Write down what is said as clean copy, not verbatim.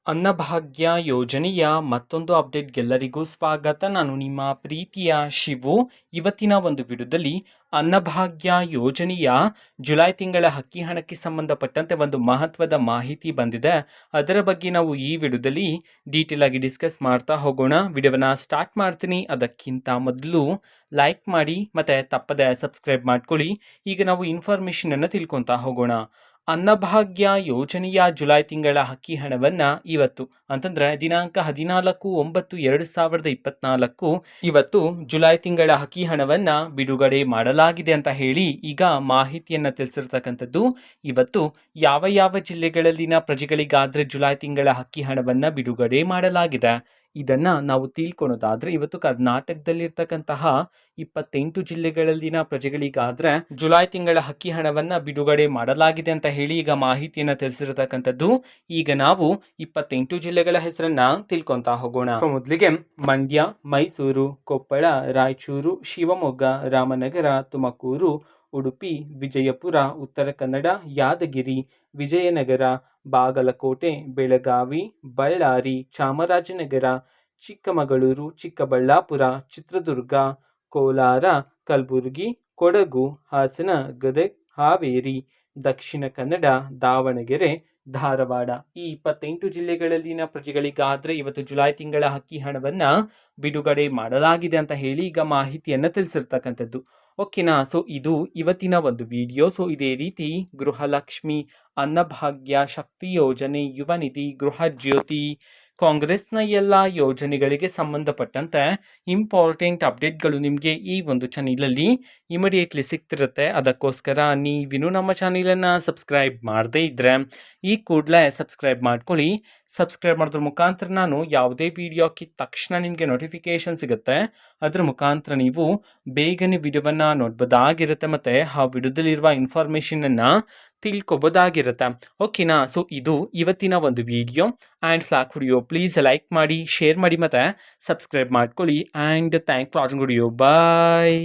ಅನ್ನಭಾಗ್ಯ ಯೋಜನೆಯ ಮತ್ತೊಂದು ಅಪ್ಡೇಟ್ಗೆಲ್ಲರಿಗೂ ಸ್ವಾಗತ. ನಾನು ನಿಮ್ಮ ಪ್ರೀತಿಯ ಶಿವು. ಇವತ್ತಿನ ಒಂದು ವಿಡಿಯೋದಲ್ಲಿ ಅನ್ನಭಾಗ್ಯ ಯೋಜನೆಯ ಜುಲೈ ತಿಂಗಳ ಅಕ್ಕಿ ಹಣಕ್ಕೆ ಸಂಬಂಧಪಟ್ಟಂತೆ ಒಂದು ಮಹತ್ವದ ಮಾಹಿತಿ ಬಂದಿದೆ. ಅದರ ಬಗ್ಗೆ ನಾವು ಈ ವಿಡಿಯೋದಲ್ಲಿ ಡೀಟೇಲ್ ಆಗಿ ಡಿಸ್ಕಸ್ ಮಾಡ್ತಾ ಹೋಗೋಣ. ವಿಡಿಯೋವನ್ನ ಸ್ಟಾರ್ಟ್ ಮಾಡ್ತೀನಿ. ಅದಕ್ಕಿಂತ ಮೊದಲು ಲೈಕ್ ಮಾಡಿ ಮತ್ತೆ ತಪ್ಪದೆ ಸಬ್ಸ್ಕ್ರೈಬ್ ಮಾಡ್ಕೊಳ್ಳಿ. ಈಗ ನಾವು ಇನ್ಫಾರ್ಮೇಷನ್ ಅನ್ನು ತಿಳ್ಕೊತಾ ಹೋಗೋಣ. ಅನ್ನಭಾಗ್ಯ ಯೋಜನೆಯ ಜುಲೈ ತಿಂಗಳ ಅಕ್ಕಿ ಹಣವನ್ನು ಇವತ್ತು ಅಂತಂದ್ರೆ ದಿನಾಂಕ 14/9/2024 ಇವತ್ತು ಜುಲೈ ತಿಂಗಳ ಅಕ್ಕಿ ಹಣವನ್ನು ಬಿಡುಗಡೆ ಮಾಡಲಾಗಿದೆ ಅಂತ ಹೇಳಿ ಈಗ ಮಾಹಿತಿಯನ್ನು ತಿಳಿಸಿರ್ತಕ್ಕಂಥದ್ದು. ಇವತ್ತು ಯಾವ ಯಾವ ಜಿಲ್ಲೆಗಳಲ್ಲಿನ ಪ್ರಜೆಗಳಿಗಾದ್ರೆ ಜುಲೈ ತಿಂಗಳ ಅಕ್ಕಿ ಹಣವನ್ನು ಬಿಡುಗಡೆ ಮಾಡಲಾಗಿದೆ ಇದನ್ನ ನಾವು ತಿಳ್ಕೊಳೋದಾದ್ರೆ, ಇವತ್ತು ಕರ್ನಾಟಕದಲ್ಲಿರ್ತಕ್ಕಂತಹ 28 ಜಿಲ್ಲೆಗಳಲ್ಲಿನ ಪ್ರಜೆಗಳಿಗಾದ್ರೆ ಜುಲೈ ತಿಂಗಳ ಅಕ್ಕಿ ಹಣವನ್ನ ಬಿಡುಗಡೆ ಮಾಡಲಾಗಿದೆ ಅಂತ ಹೇಳಿ ಈಗ ಮಾಹಿತಿಯನ್ನ ತಿಳಿಸಿರತಕ್ಕಂಥದ್ದು. ಈಗ ನಾವು 28 ಜಿಲ್ಲೆಗಳ ಹೆಸರನ್ನ ತಿಳ್ಕೊಂತಾ ಹೋಗೋಣ. ಮೊದಲಿಗೆ ಮಂಡ್ಯ, ಮೈಸೂರು, ಕೊಪ್ಪಳ, ರಾಯಚೂರು, ಶಿವಮೊಗ್ಗ, ರಾಮನಗರ, ತುಮಕೂರು, ಉಡುಪಿ, ವಿಜಯಪುರ, ಉತ್ತರ ಕನ್ನಡ, ಯಾದಗಿರಿ, ವಿಜಯನಗರ, ಬಾಗಲಕೋಟೆ, ಬೆಳಗಾವಿ, ಬಳ್ಳಾರಿ, ಚಾಮರಾಜನಗರ, ಚಿಕ್ಕಮಗಳೂರು, ಚಿಕ್ಕಬಳ್ಳಾಪುರ, ಚಿತ್ರದುರ್ಗ, ಕೋಲಾರ, ಕಲಬುರಗಿ, ಕೊಡಗು, ಹಾಸನ, ಗದಗ, ಹಾವೇರಿ, ದಕ್ಷಿಣ ಕನ್ನಡ, ದಾವಣಗೆರೆ, ಧಾರವಾಡ ಈ 28 ಜಿಲ್ಲೆಗಳಲ್ಲಿನ ಪ್ರಜೆಗಳಿಗಾದ್ರೆ ಇವತ್ತು ಜುಲೈ ತಿಂಗಳ ಅಕ್ಕಿ ಹಣವನ್ನ ಬಿಡುಗಡೆ ಮಾಡಲಾಗಿದೆ ಅಂತ ಹೇಳಿ ಈಗ ಮಾಹಿತಿಯನ್ನ ತಿಳಿಸಿರ್ತಕ್ಕಂಥದ್ದು. ಓಕೆನಾ. ಸೊ ಇದು ಇವತ್ತಿನ ಒಂದು ವಿಡಿಯೋ. ಸೊ ಇದೇ ರೀತಿ ಗೃಹಲಕ್ಷ್ಮಿ, ಅನ್ನಭಾಗ್ಯ, ಶಕ್ತಿ ಯೋಜನೆ, ಯುವ ನಿಧಿ, ಗೃಹ ಜ್ಯೋತಿ, ಕಾಂಗ್ರೆಸ್ನ ಎಲ್ಲ ಯೋಜನೆಗಳಿಗೆ ಸಂಬಂಧಪಟ್ಟಂತೆ ಇಂಪಾರ್ಟೆಂಟ್ ಅಪ್ಡೇಟ್ಗಳು ನಿಮಗೆ ಈ ಒಂದು ಚಾನಲಲ್ಲಿ ಇಮಿಡಿಯೇಟ್ಲಿ ಸಿಗ್ತಿರುತ್ತೆ. ಅದಕ್ಕೋಸ್ಕರ ನೀವಿನ್ನು ನಮ್ಮ ಚಾನಲನ್ನು ಸಬ್ಸ್ಕ್ರೈಬ್ ಮಾಡದೇ ಇದ್ದರೆ ಈ ಕೂಡಲೇ ಸಬ್ಸ್ಕ್ರೈಬ್ ಮಾಡ್ಕೊಳ್ಳಿ. ಸಬ್ಸ್ಕ್ರೈಬ್ ಮಾಡೋದ್ರ ಮುಖಾಂತರ ನಾನು ಯಾವುದೇ ವಿಡಿಯೋ ಹಾಕಿದ ತಕ್ಷಣ ನಿಮಗೆ ನೋಟಿಫಿಕೇಶನ್ ಸಿಗುತ್ತೆ. ಅದರ ಮುಖಾಂತರ ನೀವು ಬೇಗನೆ ವಿಡಿಯೋವನ್ನು ನೋಡ್ಬೋದಾಗಿರುತ್ತೆ ಮತ್ತು ಆ ವಿಡಿಯೋದಲ್ಲಿರುವ ಇನ್ಫಾರ್ಮೇಷನನ್ನು ತಿಳ್ಕೊಬೋದಾಗಿರುತ್ತೆ. ಓಕೆನಾ. ಸೊ ಇದು ಇವತ್ತಿನ ಒಂದು video and vlog video. Please like ಮಾಡಿ, ಶೇರ್ ಮಾಡಿ ಮತ್ತು ಸಬ್ಸ್ಕ್ರೈಬ್ ಮಾಡ್ಕೊಳ್ಳಿ. And thank for watching video. Bye.